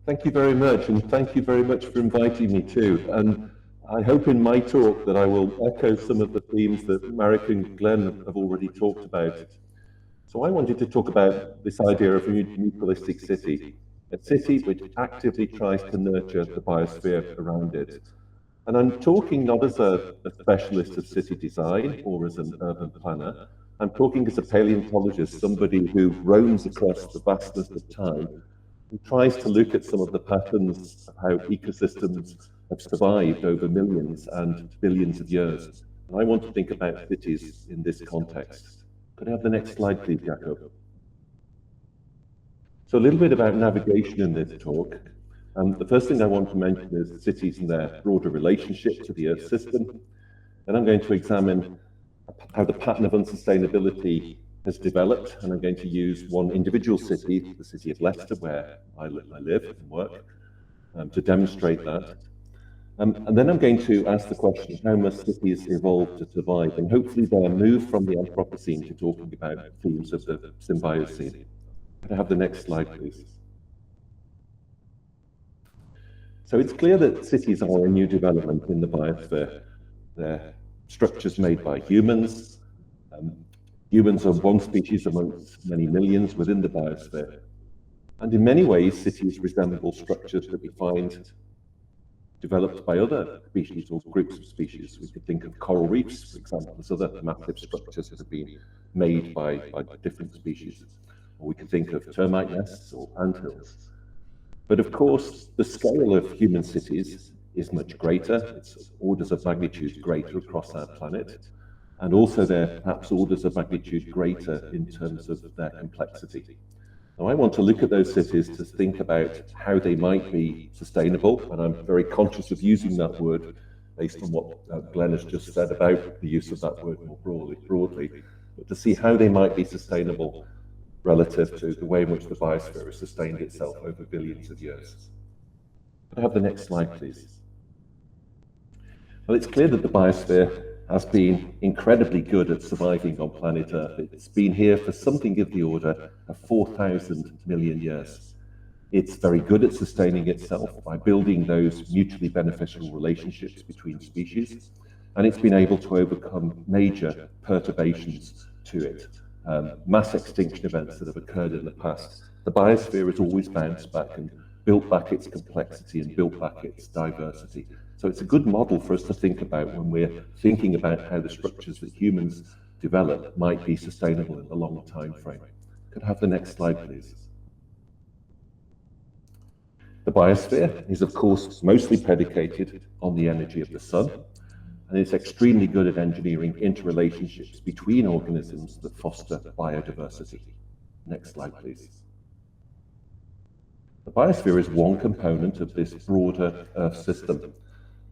Thank you very much, and thank you very much for inviting me too. And I hope in my talk that I will echo some of the themes that Marek and Glenn have already talked about. So I wanted to talk about this idea of a mutualistic city, a city which actively tries to nurture the biosphere around it. And I'm talking not as a specialist of city design or as an urban planner. I'm talking as a paleontologist, somebody who roams across the vastness of time and tries to look at some of the patterns of how ecosystems have survived over millions and billions of years. And I want to think about cities in this context. Could I have the next slide, please, Jakob? So a little bit about navigation in this talk. The first thing I want to mention is cities and their broader relationship to the Earth system. Then I'm going to examine how the pattern of unsustainability has developed, and I'm going to use one individual city, the city of Leicester, where I live and work, to demonstrate that. And then I'm going to ask the question, how must cities evolve to survive? And hopefully they'll move from the Anthropocene to talking about themes of the Symbiocene. Could I have the next slide, please? So it's clear that cities are a new development in the biosphere. They're structures made by humans. Humans are one species amongst many millions within the biosphere. And in many ways, cities resemble structures that we find developed by other species or groups of species. We could think of coral reefs, for example, as other massive structures that have been made by different species. Or we could think of termite nests or anthills. But of course, the scale of human cities is much greater. It's orders of magnitude greater across our planet. And also they're perhaps orders of magnitude greater in terms of their complexity. Now, I want to look at those cities to think about how they might be sustainable, and I'm very conscious of using that word based on what Glenn has just said about the use of that word more broadly, but to see how they might be sustainable relative to the way in which the biosphere has sustained itself over billions of years. Could I have the next slide, please? Well, it's clear that the biosphere has been incredibly good at surviving on planet Earth. It's been here for something of the order of 4,000 million years. It's very good at sustaining itself by building those mutually beneficial relationships between species, and it's been able to overcome major perturbations to it. Mass extinction events that have occurred in the past. The biosphere has always bounced back and built back its complexity and built back its diversity. So it's a good model for us to think about when we're thinking about how the structures that humans develop might be sustainable in the long time frame. Could I have the next slide, please? The biosphere is, of course, mostly predicated on the energy of the sun, and it's extremely good at engineering interrelationships between organisms that foster biodiversity. Next slide, please. The biosphere is one component of this broader Earth system,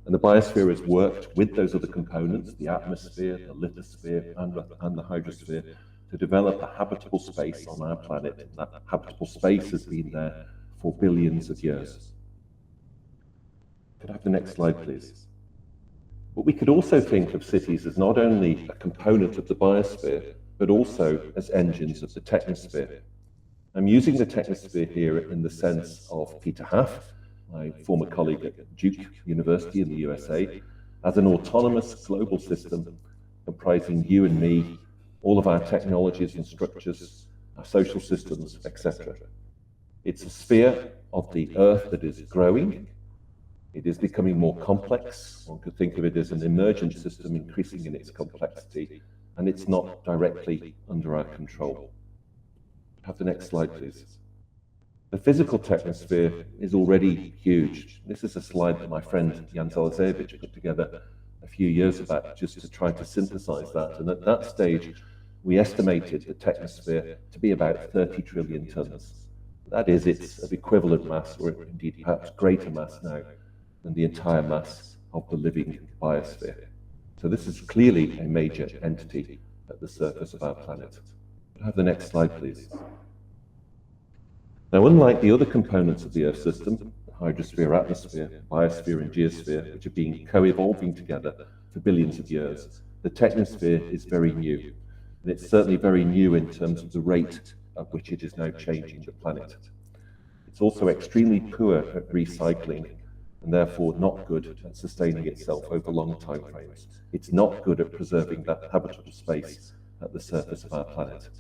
and the biosphere has worked with those other components, the atmosphere, the lithosphere, and the hydrosphere, to develop a habitable space on our planet. And that habitable space has been there for billions of years. Could I have the next slide, please? But we could also think of cities as not only a component of the biosphere, but also as engines of the technosphere. I'm using the technosphere here in the sense of Peter Haff, my former colleague at Duke University in the USA, as an autonomous global system comprising you and me, all of our technologies and structures, our social systems, etc. It's a sphere of the Earth that is growing. It is becoming more complex. One could think of it as an emergent system increasing in its complexity, and it's not directly under our control. Have the next slide, please. The physical technosphere is already huge. This is a slide that my friend Jan Zalazevich put together a few years back just to try to synthesize that. And at that stage, we estimated the technosphere to be about 30 trillion tons. That is its equivalent mass, or indeed perhaps greater mass now, than the entire mass of the living biosphere. So this is clearly a major entity at the surface of our planet. Have the next slide, please. Now, unlike the other components of the Earth system, the hydrosphere, atmosphere, biosphere, and geosphere, which have been co-evolving together for billions of years, the technosphere is very new. And it's certainly very new in terms of the rate at which it is now changing the planet. It's also extremely poor at recycling and therefore not good at sustaining itself over long time frames. It's not good at preserving that habitable space at the surface of our planet.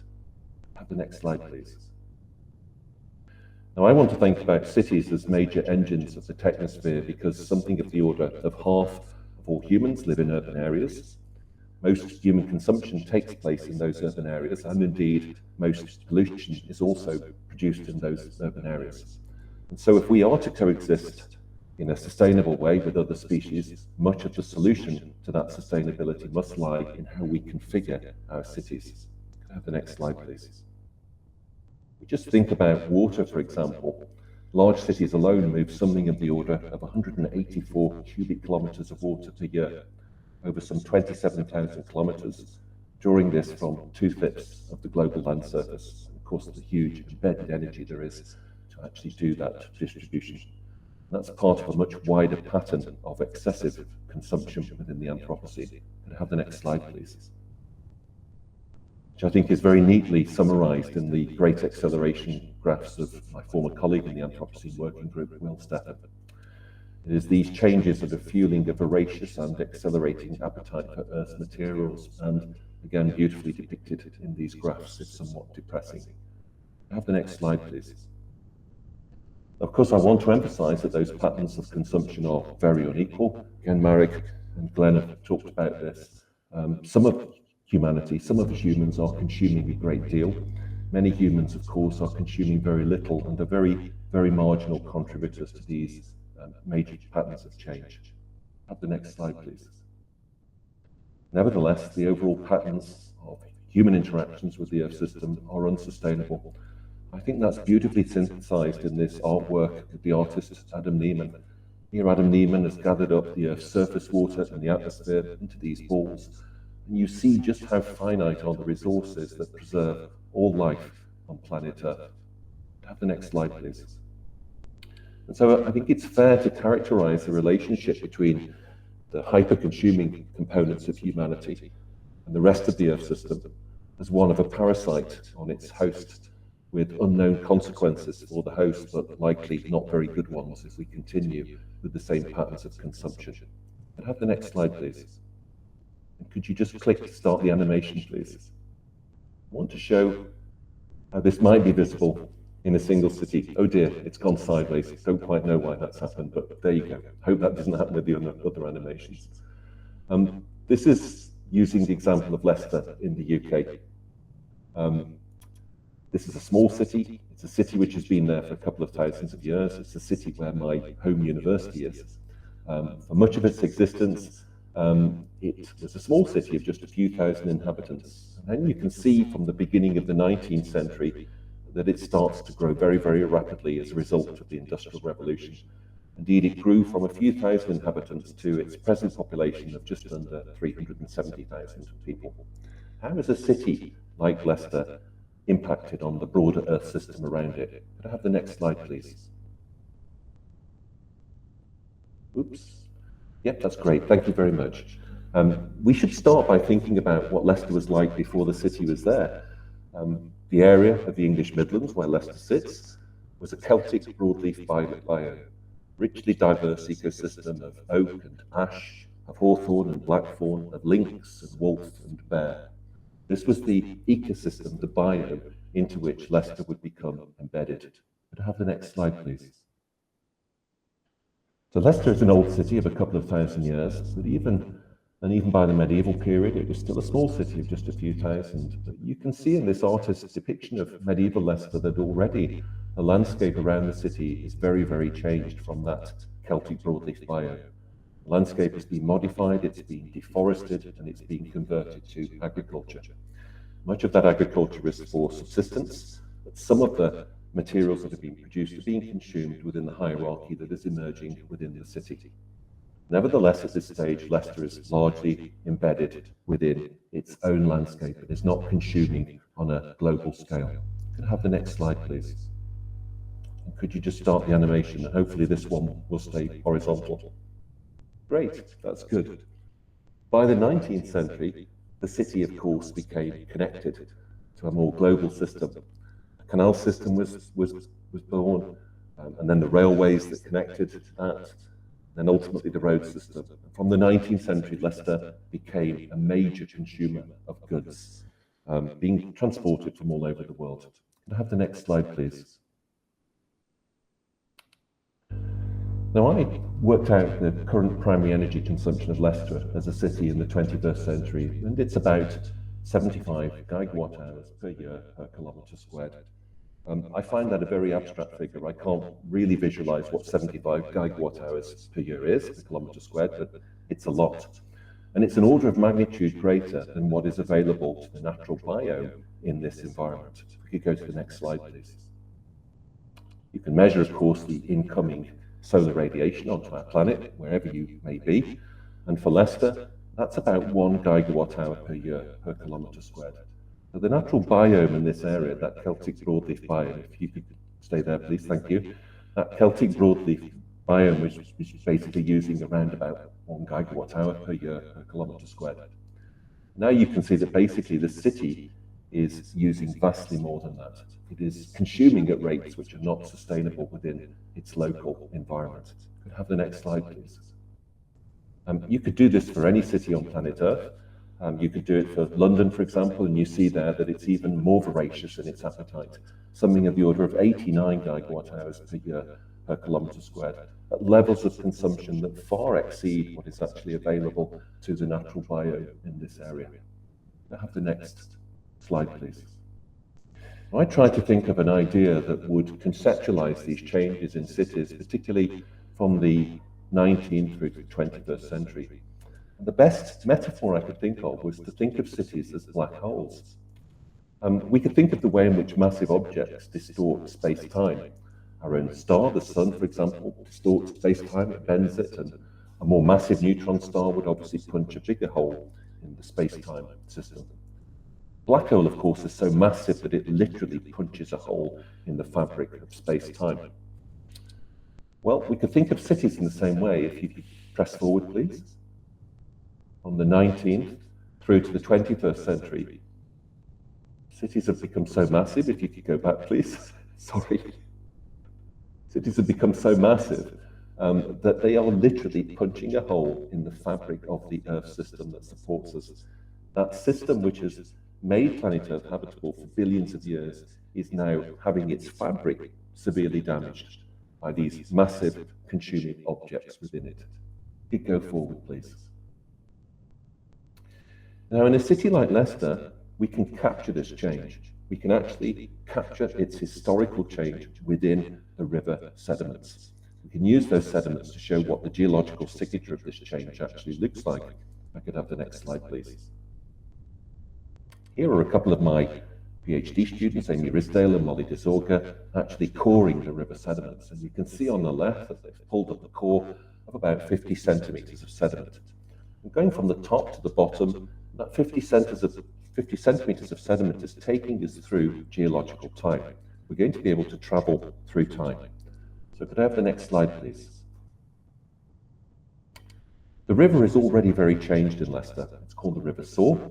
Have the next slide, please. Now, I want to think about cities as major engines of the technosphere because something of the order of half of all humans live in urban areas. Most human consumption takes place in those urban areas, and indeed, most pollution is also produced in those urban areas. And so if we are to coexist in a sustainable way with other species, much of the solution to that sustainability must lie in how we configure our cities. Can I have the next slide, please? We just think about water, for example. Large cities alone move something of the order of 184 cubic kilometers of water per year, over some 27,000 kilometers, drawing this from 2/5 of the global land surface. Of course, the huge embedded energy there is to actually do that distribution. And that's part of a much wider pattern of excessive consumption within the Anthropocene. Can I have the next slide, please? Which I think is very neatly summarized in the great acceleration graphs of my former colleague in the Anthropocene Working Group, Leicester. It is these changes that are fueling a voracious and accelerating appetite for Earth's materials, and again, beautifully depicted in these graphs. It's somewhat depressing. Have the next slide, please. Of course, I want to emphasize that those patterns of consumption are very unequal. Again, Marek and Glenn have talked about this. Some of humanity, some of us humans are consuming a great deal. Many humans, of course, are consuming very little and are very, very marginal contributors to these major patterns of change. Have the next slide, please. Nevertheless, the overall patterns of human interactions with the Earth system are unsustainable. I think that's beautifully synthesized in this artwork of the artist Adam Neiman. Here, Adam Neiman has gathered up the Earth's surface water and the atmosphere into these balls. And you see just how finite are the resources that preserve all life on planet Earth. Have the next slide, please. And so I think it's fair to characterize the relationship between the hyper-consuming components of humanity and the rest of the Earth system as one of a parasite on its host, with unknown consequences for the host, but likely not very good ones if we continue with the same patterns of consumption. And have the next slide, please. And could you just click to start the animation, please? I want to show how this might be visible in a single city. Oh dear, it's gone sideways. Don't quite know why that's happened, but there you go. Hope that doesn't happen with the other animations. This is using the example of Leicester in the UK. This is a small city. It's a city which has been there for a couple of thousands of years. It's a city where my home university is. For much of its existence, it was a small city of just a few thousand inhabitants. And then you can see from the beginning of the 19th century that it starts to grow very, very rapidly as a result of the Industrial Revolution. Indeed, it grew from a few thousand inhabitants to its present population of just under 370,000 people. How is a city like Leicester impacted on the broader Earth system around it? Could I have the next slide, please? Oops. Yep, that's great. Thank you very much. We should start by thinking about what Leicester was like before the city was there. The area of the English Midlands where Leicester sits was a Celtic broadleaf biome, richly diverse ecosystem of oak and ash, of hawthorn and blackthorn, of lynx and wolf and bear. This was the ecosystem, the biome, into which Leicester would become embedded. Could I have the next slide, please? So Leicester is an old city of a couple of thousand years, but even by the medieval period, it was still a small city of just a few thousand. But you can see in this artist's depiction of medieval Leicester that already the landscape around the city is very, very changed from that Celtic broadleaf biome. The landscape has been modified, it's been deforested, and it's been converted to agriculture. Much of that agriculture is for subsistence, but some of the materials that have been produced are being consumed within the hierarchy that is emerging within the city. Nevertheless, at this stage, Leicester is largely embedded within its own landscape. It is not consuming on a global scale. Could I have the next slide, please? And could you just start the animation? And hopefully this one will stay horizontal. Great, that's good. By the 19th century, the city, of course, became connected to a more global system. A canal system was born. and then the railways that connected that, then ultimately the road system. From the 19th century, Leicester became a major consumer of goods, being transported from all over the world. Can I have the next slide, please? Now, I worked out the current primary energy consumption of Leicester as a city in the 21st century, and it's about 75 gigawatt hours per year per kilometre squared. I find that a very abstract figure. I can't really visualize what 75 gigawatt hours per year is per kilometre squared, but it's a lot. And it's an order of magnitude greater than what is available to the natural biome in this environment. If we could go to the next slide, please. You can measure, of course, the incoming solar radiation onto our planet, wherever you may be. And for Leicester, that's about 1 gigawatt hour per year per kilometre squared. So the natural biome in this area, that Celtic broadleaf biome, if you could stay there, please, thank you. That Celtic broadleaf biome is basically using around about 1 gigawatt hour per year per kilometre squared. Now you can see that basically the city is using vastly more than that. It is consuming at rates which are not sustainable within its local environment. Could I have the next slide, please? You could do this for any city on planet Earth. You could do it for London, for example, and you see there that it's even more voracious in its appetite, something of the order of 89 gigawatt hours per year per kilometre squared, at levels of consumption that far exceed what is actually available to the natural biome in this area. Could I have the next slide, please? I tried to think of an idea that would conceptualize these changes in cities, particularly from the 19th through to the 21st century. And the best metaphor I could think of was to think of cities as black holes. We could think of the way in which massive objects distort space-time. Our own star, the sun, for example, distorts space-time, it bends it, and a more massive neutron star would obviously punch a bigger hole in the space-time system. Black hole, of course, is so massive that it literally punches a hole in the fabric of space-time. Well, we could think of cities in the same way. If you could press forward, please. From the 19th through to the 21st century, cities have become so massive, if you could go back, please. Sorry. Cities have become so massive that they are literally punching a hole in the fabric of the Earth system that supports us. That system which has made planet Earth habitable for billions of years is now having its fabric severely damaged by these massive consuming objects within it. You could go forward, please. Now, in a city like Leicester, we can capture this change. We can actually capture its historical change within the river sediments. We can use those sediments to show what the geological signature of this change actually looks like. If I could have the next slide, please. Here are a couple of my PhD students, Amy Risdale and Molly Disorga, actually coring the river sediments. And you can see on the left that they've pulled up a core of about 50 centimetres of sediment. And going from the top to the bottom, that 50 centimetres of sediment is taking us through geological time. We're going to be able to travel through time. So could I have the next slide, please? The river is already very changed in Leicester. It's called the River Soar.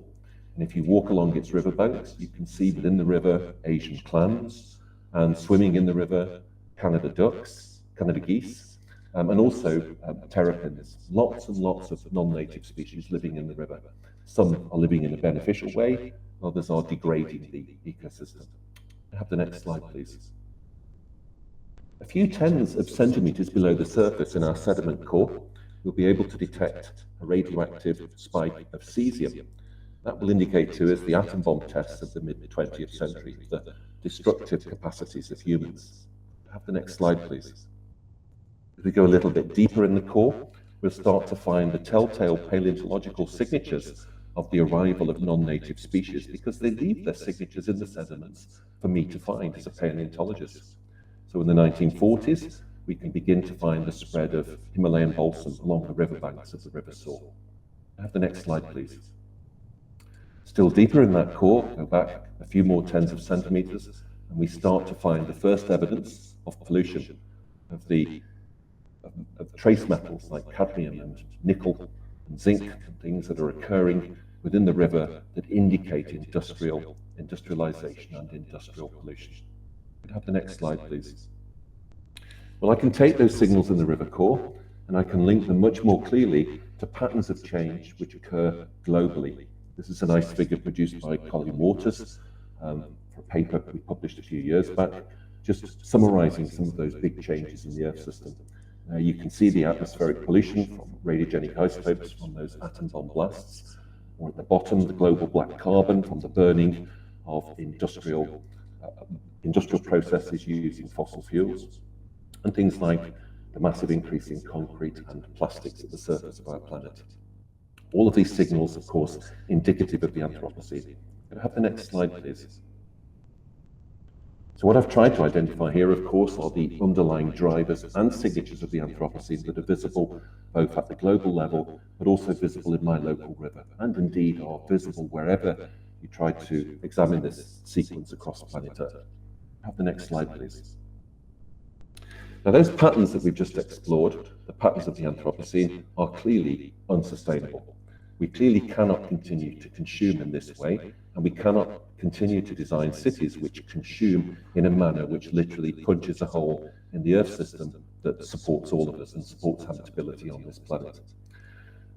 And if you walk along its riverbanks, you can see within the river Asian clams, and swimming in the river Canada ducks, Canada geese, and also terrapins. Lots and lots of non-native species living in the river. Some are living in a beneficial way, others are degrading the ecosystem. Have the next slide, please. A few tens of centimetres below the surface in our sediment core, you'll be able to detect a radioactive spike of cesium. That will indicate to us the atom bomb tests of the mid-20th century, the destructive capacities of humans. Have the next slide, please. As we go a little bit deeper in the core, we'll start to find the telltale paleontological signatures of the arrival of non-native species, because they leave their signatures in the sediments for me to find as a paleontologist. So in the 1940s, we can begin to find the spread of Himalayan balsam along the riverbanks of the River Soar. Have the next slide, please. Still deeper in that core, go back a few more tens of centimetres, and we start to find the first evidence of pollution, of trace metals like cadmium and nickel and zinc and things that are occurring within the river that indicate industrialization and industrial pollution. Could I have the next slide, please? Well, I can take those signals in the river core and I can link them much more clearly to patterns of change which occur globally. This is a nice figure produced by Colin Waters for a paper we published a few years back, just summarizing some of those big changes in the Earth system. You can see the atmospheric pollution from radiogenic isotopes from those atom bomb blasts, or at the bottom, the global black carbon from the burning of industrial processes using fossil fuels, and things like the massive increase in concrete and plastics at the surface of our planet. All of these signals, of course, indicative of the Anthropocene. Could I have the next slide, please? So what I've tried to identify here, of course, are the underlying drivers and signatures of the Anthropocene that are visible both at the global level, but also visible in my local river, and indeed are visible wherever you try to examine this sequence across planet Earth. Have the next slide, please. Now, those patterns that we've just explored, the patterns of the Anthropocene, are clearly unsustainable. We clearly cannot continue to consume in this way, and we cannot continue to design cities which consume in a manner which literally punches a hole in the Earth system that supports all of us and supports habitability on this planet.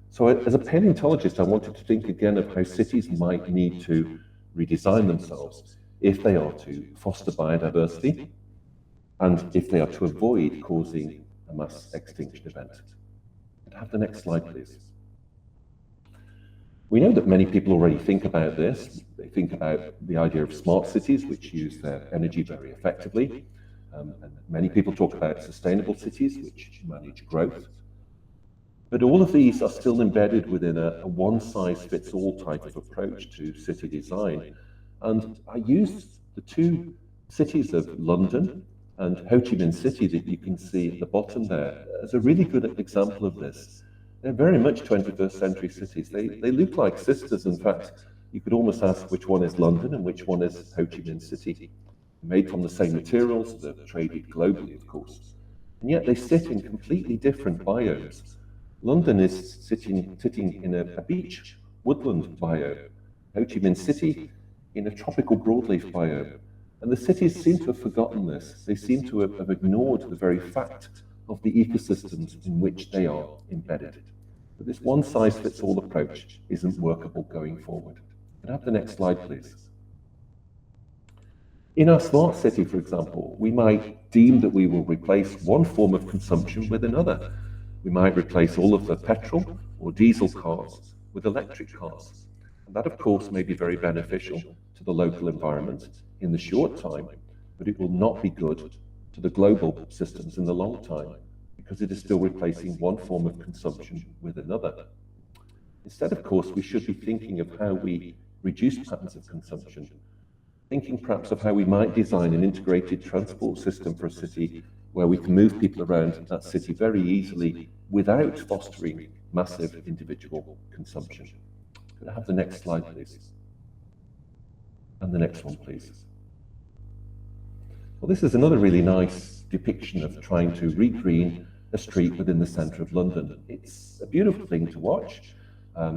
So as a paleontologist, I wanted to think again of how cities might need to redesign themselves if they are to foster biodiversity and if they are to avoid causing a mass extinction event. Could I have the next slide, please? We know that many people already think about this. They think about the idea of smart cities, which use their energy very effectively. And many people talk about sustainable cities, which manage growth. But all of these are still embedded within a one-size-fits-all type of approach to city design. And I use the two cities of London and Ho Chi Minh City that you can see at the bottom there as a really good example of this. They're very much 21st century cities. They look like sisters. In fact, you could almost ask which one is London and which one is Ho Chi Minh City. Made from the same materials, they're traded globally, of course. And yet they sit in completely different biomes. London is sitting in a beach woodland biome. Ho Chi Minh City in a tropical broadleaf biome. And the cities seem to have forgotten this. They seem to have ignored the very fact of the ecosystems in which they are embedded. But this one-size-fits-all approach isn't workable going forward. Could I have the next slide, please? In our smart city, for example, we might deem that we will replace one form of consumption with another. We might replace all of the petrol or diesel cars with electric cars. And that, of course, may be very beneficial to the local environment in the short time, but it will not be good to the global systems in the long time, because it is still replacing one form of consumption with another. Instead, of course, we should be thinking of how we reduce patterns of consumption, thinking perhaps of how we might design an integrated transport system for a city where we can move people around that city very easily without fostering massive individual consumption. Could I have the next slide, please? And the next one, please. Well, this is another really nice depiction of trying to regreen a street within the centre of London. It's a beautiful thing to watch.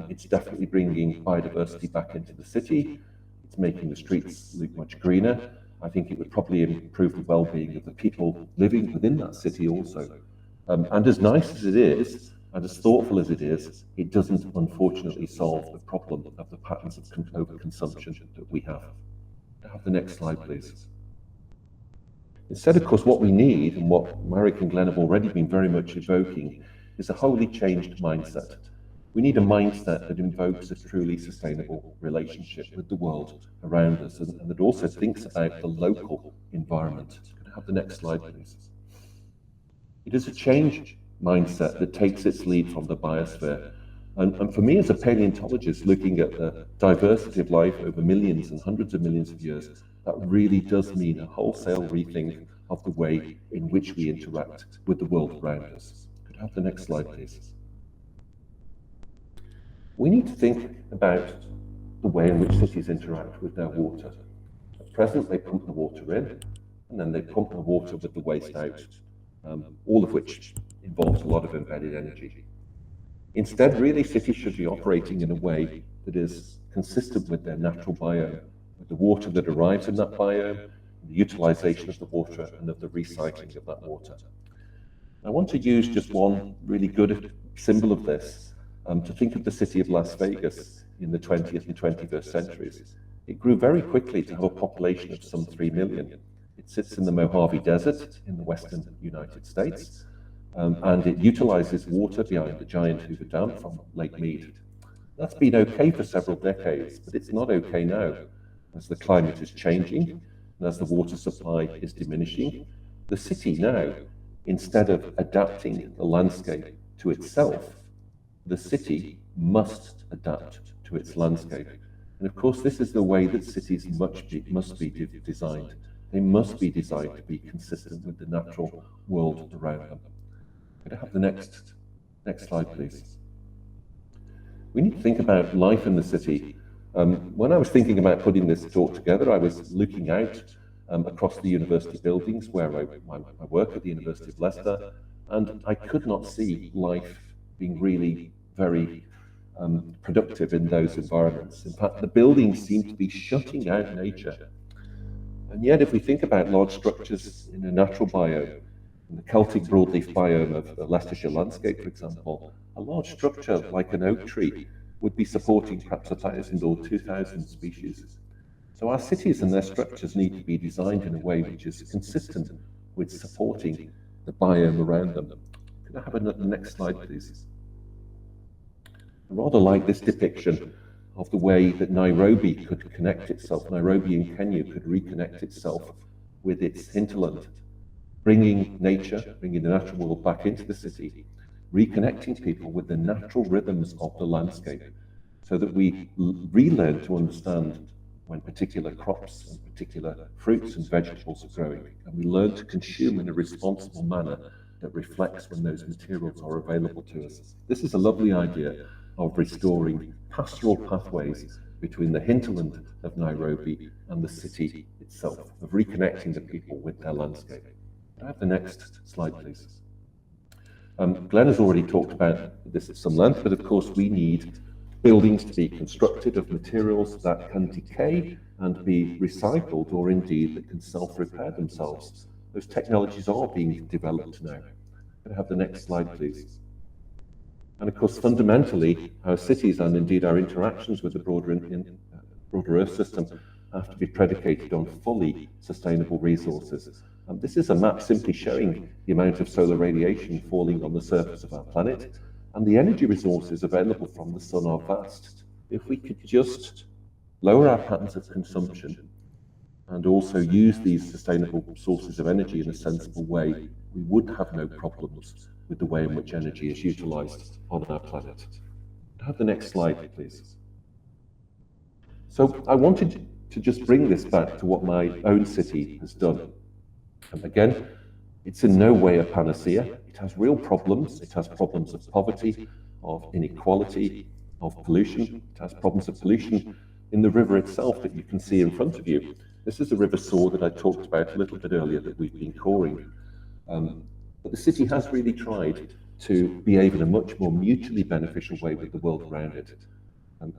It's definitely bringing biodiversity back into the city. It's making the streets look much greener. I think it would probably improve the well-being of the people living within that city also. And as nice as it is, and as thoughtful as it is, it doesn't unfortunately solve the problem of the patterns of overconsumption that we have. Have the next slide, please. Instead, of course, what we need, and what Marek and Glenn have already been very much evoking, is a wholly changed mindset. We need a mindset that invokes a truly sustainable relationship with the world around us, and that also thinks about the local environment. Could I have the next slide, please? It is a change mindset that takes its lead from the biosphere. And for me as a paleontologist, looking at the diversity of life over millions and hundreds of millions of years, that really does mean a wholesale rethink of the way in which we interact with the world around us. Could I have the next slide, please? We need to think about the way in which cities interact with their water. At present, they pump the water in, and then they pump the water with the waste out, all of which involves a lot of embedded energy. Instead, really, cities should be operating in a way that is consistent with their natural biome, with the water that arrives in that biome, the utilization of the water, and of the recycling of that water. I want to use just one really good symbol of this to think of the city of Las Vegas in the 20th and 21st centuries. It grew very quickly to have a population of some 3 million. It sits in the Mojave Desert in the western United States, and it utilizes water behind the giant Hoover Dam from Lake Mead. That's been okay for several decades, but it's not okay now. As the climate is changing and as the water supply is diminishing, the city now, instead of adapting the landscape to itself, the city must adapt to its landscape. And of course, this is the way that cities must be designed. They must be designed to be consistent with the natural world around them. Could I have the next slide, please? We need to think about life in the city. When I was thinking about putting this talk together, I was looking out across the university buildings where I work at the University of Leicester, and I could not see life being really very productive in those environments. In fact, the buildings seem to be shutting out nature. And yet, if we think about large structures in a natural biome, in the Celtic broadleaf biome of the Leicestershire landscape, for example, a large structure like an oak tree would be supporting perhaps 1,000 or 2,000 species. So our cities and their structures need to be designed in a way which is consistent with supporting the biome around them. Could I have the next slide, please? I rather like this depiction of the way that Nairobi could connect itself. Nairobi in Kenya could reconnect itself with its hinterland, bringing nature, bringing the natural world back into the city, reconnecting people with the natural rhythms of the landscape, so that we relearn to understand when particular crops and particular fruits and vegetables are growing, and we learn to consume in a responsible manner that reflects when those materials are available to us. This is a lovely idea of restoring pastoral pathways between the hinterland of Nairobi and the city itself, of reconnecting the people with their landscape. Can I have the next slide, please? Glenn has already talked about this at some length, but of course we need buildings to be constructed of materials that can decay and be recycled, or indeed that can self-repair themselves. Those technologies are being developed now. Can I have the next slide, please? And of course, fundamentally, our cities and indeed our interactions with the broader Earth system have to be predicated on fully sustainable resources. This is a map simply showing the amount of solar radiation falling on the surface of our planet, and the energy resources available from the sun are vast. If we could just lower our patterns of consumption and also use these sustainable sources of energy in a sensible way, we would have no problems with the way in which energy is utilized on our planet. Have the next slide, please. So I wanted to just bring this back to what my own city has done. And again, it's in no way a panacea. It has real problems. It has problems of poverty, of inequality, of pollution. It has problems of pollution in the river itself that you can see in front of you. This is the River Soar that I talked about a little bit earlier that we've been coring. But the city has really tried to behave in a much more mutually beneficial way with the world around it.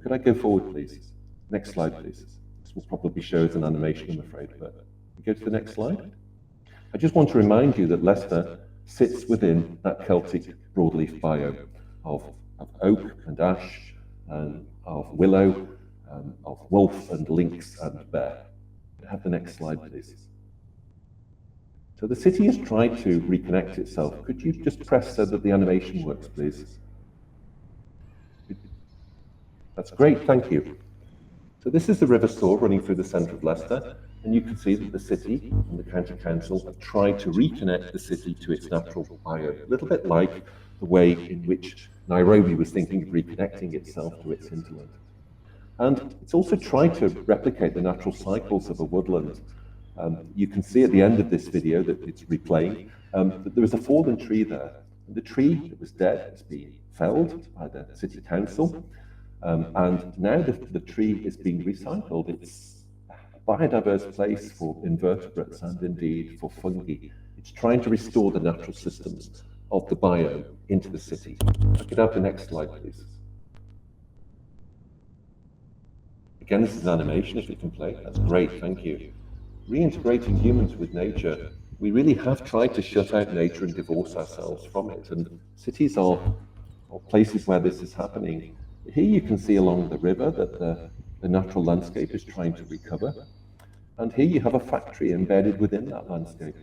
Could I go forward, please? Next slide, please. This will probably show as an animation, I'm afraid, but we go to the next slide. I just want to remind you that Leicester sits within that Celtic broadleaf biome of oak and ash, and of willow, of wolf and lynx and bear. Have the next slide, please. So the city has tried to reconnect itself. Could you just press so that the animation works, please? That's great, thank you. So this is the River Soar running through the centre of Leicester, and you can see that the city and the county council have tried to reconnect the city to its natural biome, a little bit like the way in which Nairobi was thinking of reconnecting itself to its hinterland. And it's also tried to replicate the natural cycles of a woodland. You can see at the end of this video that it's replaying, that there was a fallen tree there. And the tree that was dead has been felled by the city council, and now the tree is being recycled. It's a biodiverse place for invertebrates and indeed for fungi. It's trying to restore the natural systems of the biome into the city. I could have the next slide, please. Again, this is an animation, if you can play. That's great, thank you. Reintegrating humans with nature we really have tried to shut out nature and divorce ourselves from it. And cities are places where this is happening. Here you can see along the river that the natural landscape is trying to recover. And here you have a factory embedded within that landscape.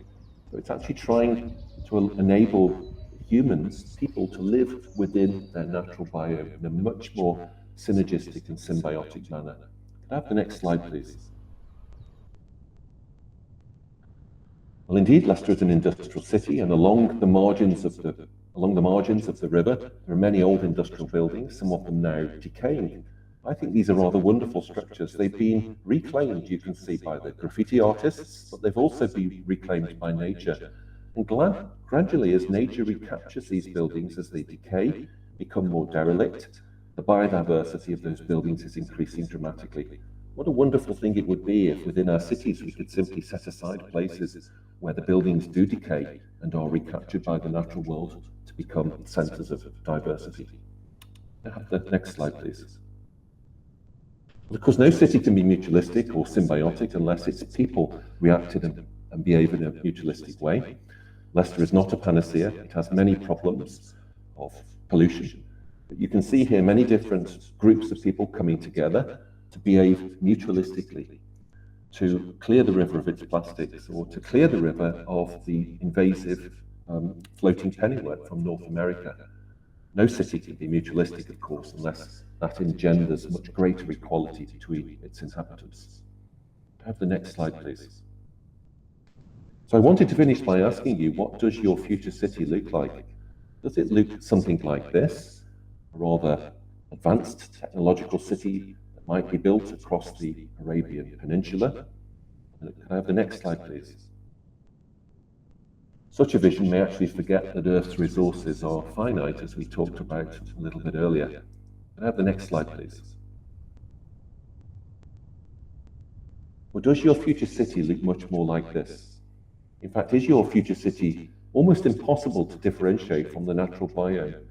So it's actually trying to enable humans, people, to live within their natural biome in a much more synergistic and symbiotic manner. Could I have the next slide, please? Well, indeed, Leicester is an industrial city, and along the margins of the river, there are many old industrial buildings, some of them now decaying. I think these are rather wonderful structures. They've been reclaimed, you can see, by the graffiti artists, but they've also been reclaimed by nature. And gradually, as nature recaptures these buildings as they decay, become more derelict, the biodiversity of those buildings is increasing dramatically. What a wonderful thing it would be if within our cities we could simply set aside places where the buildings do decay and are recaptured by the natural world to become centres of diversity. Have the next slide, please. Of course, no city can be mutualistic or symbiotic unless its people reacted and behave in a mutualistic way. Leicester is not a panacea. It has many problems of pollution. But you can see here many different groups of people coming together to behave mutualistically, to clear the river of its plastics or to clear the river of the invasive floating pennywort from North America. No city can be mutualistic, of course, unless that engenders much greater equality between its inhabitants. Have the next slide, please. So I wanted to finish by asking you, what does your future city look like? Does it look something like this? A rather advanced technological city that might be built across the Arabian Peninsula? Can I have the next slide, please? Such a vision may actually forget that Earth's resources are finite, as we talked about a little bit earlier. Can I have the next slide, please? Or does your future city look much more like this? In fact, is your future city almost impossible to differentiate from the natural biome?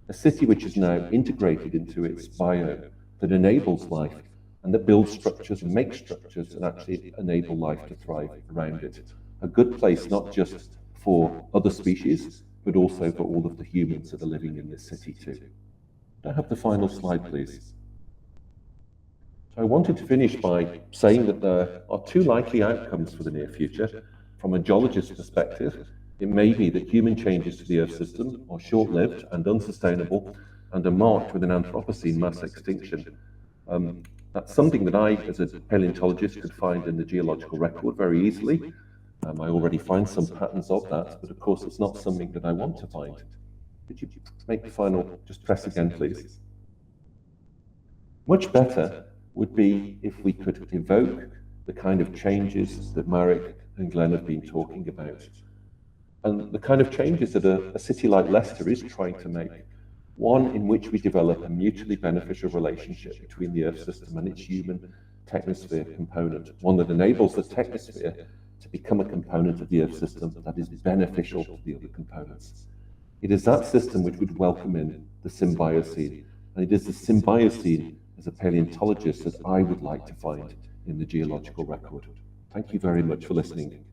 A city which is now integrated into its biome, that enables life, and that builds structures and makes structures and actually enable life to thrive around it. A good place not just for other species, but also for all of the humans that are living in this city too. Could I have the final slide, please? So I wanted to finish by saying that there are two likely outcomes for the near future. From a geologist's perspective, it may be that human changes to the Earth system are short-lived and unsustainable and are marked with an Anthropocene mass extinction. That's something that I, as a paleontologist, could find in the geological record very easily. I already find some patterns of that, but of course it's not something that I want to find. Could you make the final, just press again, please? Much better would be if we could evoke the kind of changes that Marek and Glenn have been talking about, and the kind of changes that a city like Leicester is trying to make. One in which we develop a mutually beneficial relationship between the Earth system and its human technosphere component, one that enables the technosphere to become a component of the Earth system that is beneficial to the other components. It is that system which would welcome in the symbiocene, and it is the symbiocene as a paleontologist that I would like to find in the geological record. Thank you very much for listening.